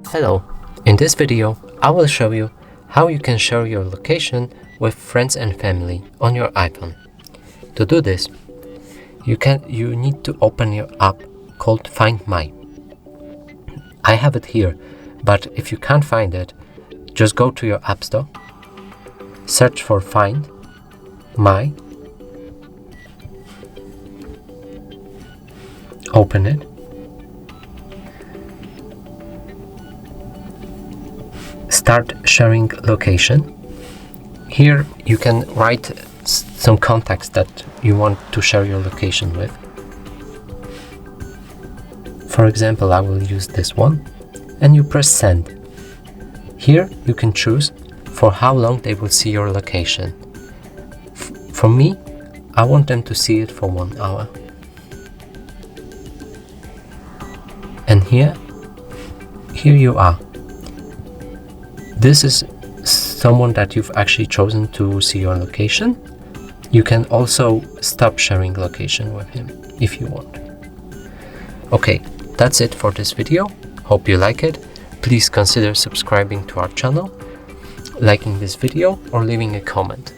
Hello, in this video I will show you how you can share your location with friends and family on your iPhone. To do this, you need to open your app called Find My. I have it here, but if you can't find it, just go to your App Store, search for Find My, open it, start sharing location. Here you can write some contacts that you want to share your location with. For example, I will use this one, and you press send. Here you can choose for how long they will see your location. For me, I want them to see it for 1 hour. And here you are. This is someone that you've actually chosen to see your location. You can also stop sharing location with him if you want. Okay, that's it for this video. Hope you like it. Please consider subscribing to our channel, liking this video, or leaving a comment.